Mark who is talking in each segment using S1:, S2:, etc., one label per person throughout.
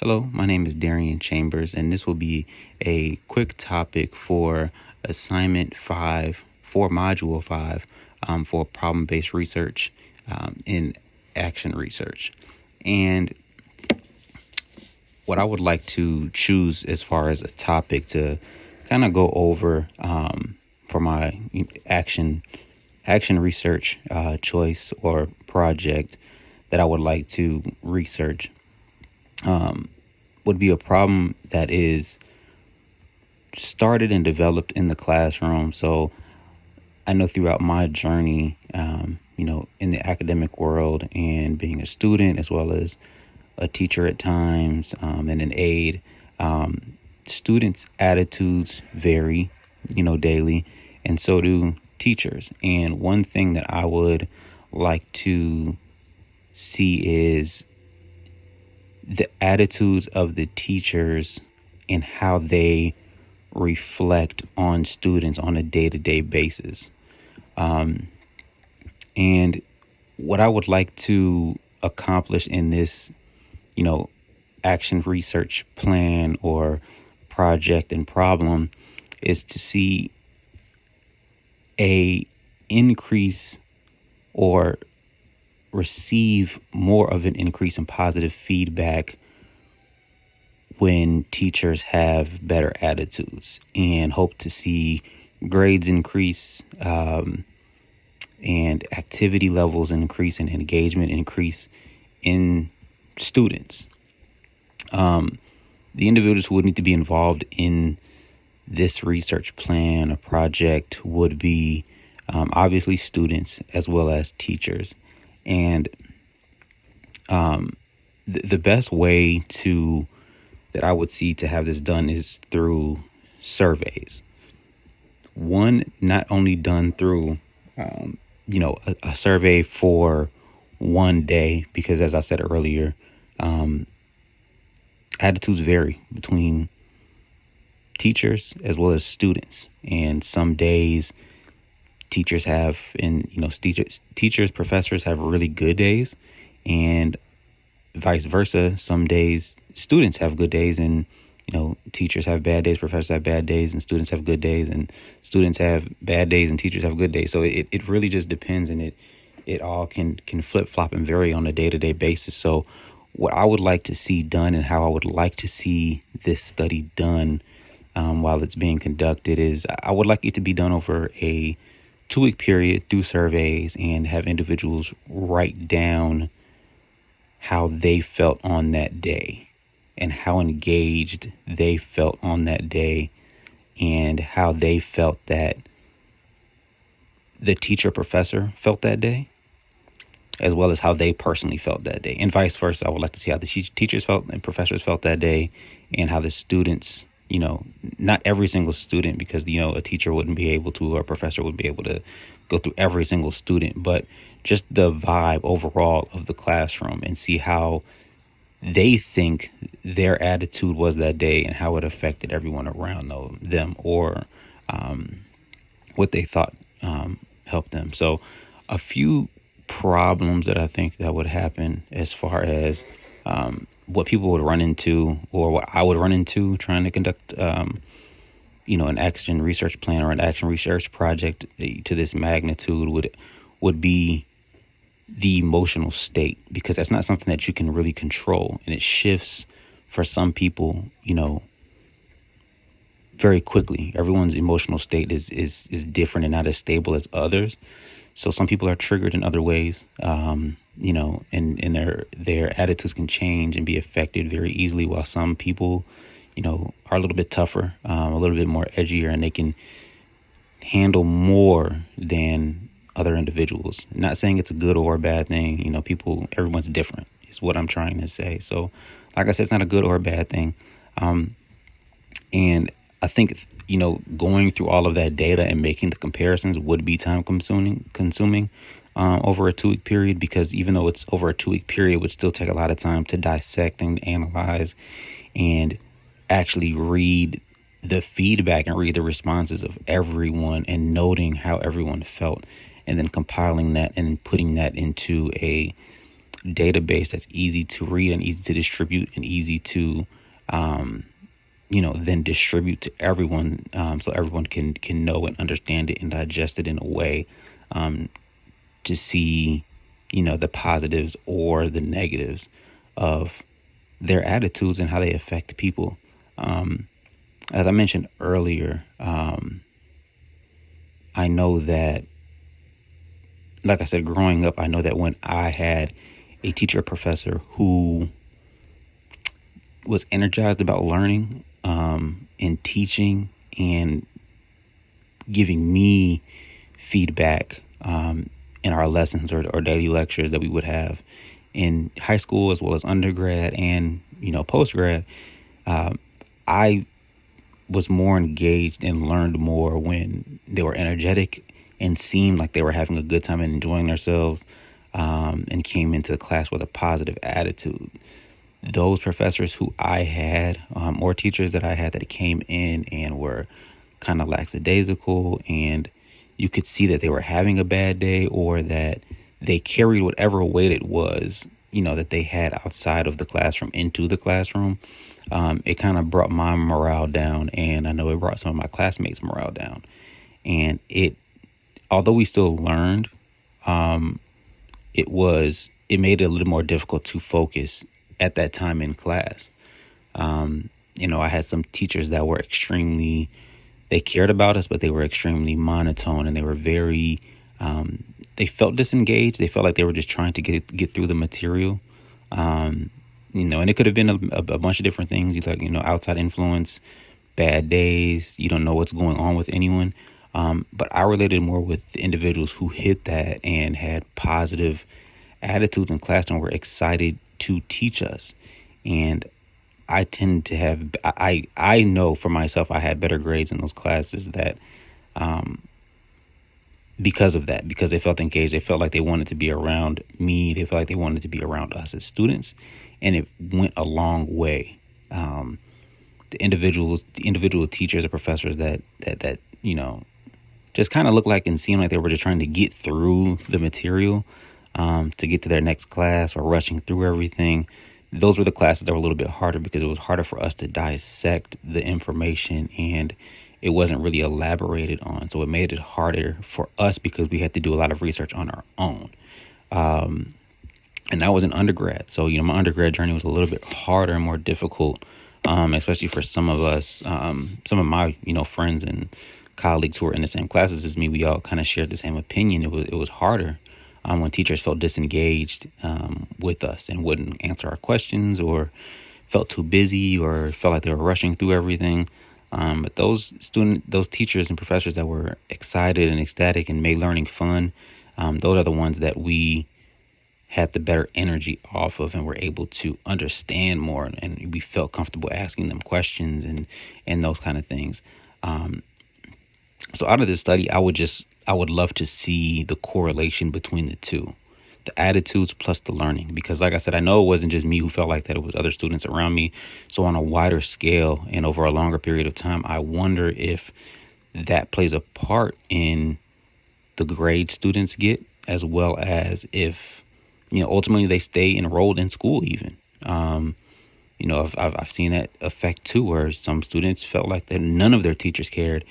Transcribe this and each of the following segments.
S1: Hello, my name is Darian Chambers, and this will be a quick topic for assignment 5, for module 5, for problem based research in action research. And what I would like to choose as far as a topic to kind of go over for my action research choice or project that I would like to research would be a problem that is started and developed in the classroom. So I know throughout my journey, in the academic world and being a student as well as a teacher at times and an aide, students' attitudes vary, daily, and so do teachers. And one thing that I would like to see is the attitudes of the teachers and how they reflect on students on a day-to-day basis. And what I would like to accomplish in this, action research plan or project and problem is to see a increase or receive more of an increase in positive feedback when teachers have better attitudes, and hope to see grades increase and activity levels increase and engagement increase in students. The individuals who would need to be involved in this research plan or project would be obviously students as well as teachers. And the best way that I would see to have this done is through surveys. One, not only done through, a survey for one day, because as I said earlier, attitudes vary between teachers as well as students. And some days teachers have, professors have really good days, and vice versa. Some days students have good days, and teachers have bad days, professors have bad days, and students have good days, and students have bad days and teachers have good days. So it really just depends, and it all can flip flop and vary on a day-to-day basis. So what I would like to see done and how I would like to see this study done while it's being conducted is I would like it to be done over a 2-week period through surveys, and have individuals write down how they felt on that day and how engaged they felt on that day, and how they felt that the teacher professor felt that day, as well as how they personally felt that day, and vice versa. I would like to see how the teachers felt and professors felt that day, and how the students, not every single student, because, a teacher wouldn't be able to, or a professor would be able to go through every single student, but just the vibe overall of the classroom, and see how they think their attitude was that day and how it affected everyone around them, or what they thought helped them. So a few problems that I think that would happen as far as what people would run into, or what I would run into trying to conduct an action research plan or an action research project to this magnitude would be the emotional state, because that's not something that you can really control, and it shifts for some people, very quickly. Everyone's emotional state is different and not as stable as others. So some people are triggered in other ways, and their attitudes can change and be affected very easily, while some people, are a little bit tougher, a little bit more edgier, and they can handle more than other individuals. Not saying it's a good or a bad thing. Everyone's different is what I'm trying to say. So like I said, it's not a good or a bad thing. And I think, going through all of that data and making the comparisons would be time consuming over a 2-week period, because even though it's over a 2-week period, it would still take a lot of time to dissect and analyze and actually read the feedback and read the responses of everyone, and noting how everyone felt, and then compiling that and then putting that into a database that's easy to read and easy to distribute and easy to then distribute to everyone, so everyone can know and understand it and digest it in a way to see the positives or the negatives of their attitudes and how they affect people. As I mentioned earlier, I know that, like I said, growing up, I know that when I had a teacher or professor who was energized about learning and teaching and giving me feedback in our lessons or daily lectures that we would have in high school as well as undergrad and post grad, I was more engaged and learned more when they were energetic and seemed like they were having a good time and enjoying themselves, and came into the class with a positive attitude. Those professors who I had, or teachers that I had that came in and were kind of lackadaisical, and you could see that they were having a bad day or that they carried whatever weight it was, that they had outside of the classroom into the classroom. It kind of brought my morale down, and I know it brought some of my classmates' morale down. And although we still learned, it made it a little more difficult to focus at that time in class. I had some teachers that were they cared about us, but they were extremely monotone, and they were they felt disengaged. They felt like they were just trying to get through the material. And it could have been a bunch of different things. Outside influence, bad days. You don't know what's going on with anyone. But I related more with the individuals who hit that and had positive attitudes in class and were excited to teach us. And I tend to have, I know for myself, I had better grades in those classes that, because of that, because they felt engaged, they felt like they wanted to be around me. They felt like they wanted to be around us as students, and it went a long way. The individual teachers or professors that just kind of looked like and seemed like they were just trying to get through the material, to get to their next class or rushing through everything. Those were the classes that were a little bit harder because it was harder for us to dissect the information and it wasn't really elaborated on. So it made it harder for us because we had to do a lot of research on our own. And that was an undergrad. So, my undergrad journey was a little bit harder and more difficult, especially for some of us, some of my, friends and colleagues who were in the same classes as me. We all kind of shared the same opinion. It was harder when teachers felt disengaged with us and wouldn't answer our questions or felt too busy or felt like they were rushing through everything. But those teachers and professors that were excited and ecstatic and made learning fun, those are the ones that we had the better energy off of and were able to understand more, and we felt comfortable asking them questions and those kind of things. So out of this study, I would love to see the correlation between the two, the attitudes plus the learning, because like I said, I know it wasn't just me who felt like that, it was other students around me. So on a wider scale and over a longer period of time, I wonder if that plays a part in the grade students get, as well as if, ultimately they stay enrolled in school even. I've seen that effect too, where some students felt like that none of their teachers cared,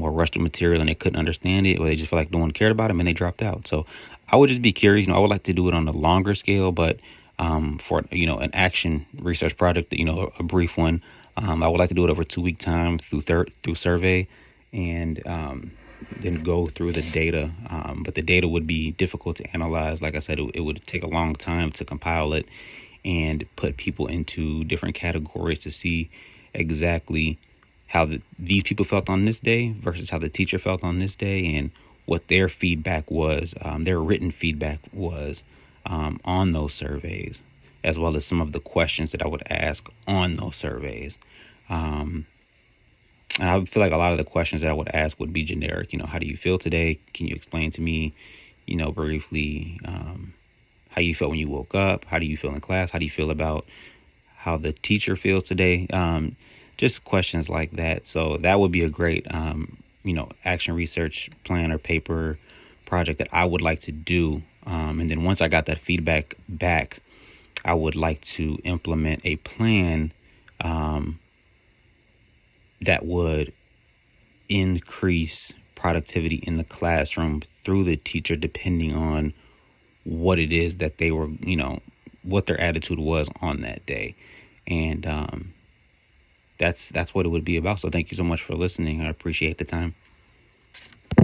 S1: or rushed the material and they couldn't understand it, or they just felt like no one cared about them and they dropped out. So I would just be curious. I would like to do it on a longer scale, but for an action research project, a brief one, I would like to do it over a 2-week time through survey, and then go through the data. But the data would be difficult to analyze. Like I said, it would take a long time to compile it and put people into different categories to see exactly how these people felt on this day versus how the teacher felt on this day, and what their feedback was, their written feedback was on those surveys, as well as some of the questions that I would ask on those surveys. And I feel like a lot of the questions that I would ask would be generic. How do you feel today? Can you explain to me, briefly, how you felt when you woke up? How do you feel in class? How do you feel about how the teacher feels today? Just questions like that. So that would be a great, action research plan or paper project that I would like to do And then once I got that feedback back, I would like to implement a plan that would increase productivity in the classroom through the teacher, depending on what it is that they were, what their attitude was on that day. And that's what it would be about. So thank you so much for listening. I appreciate the time.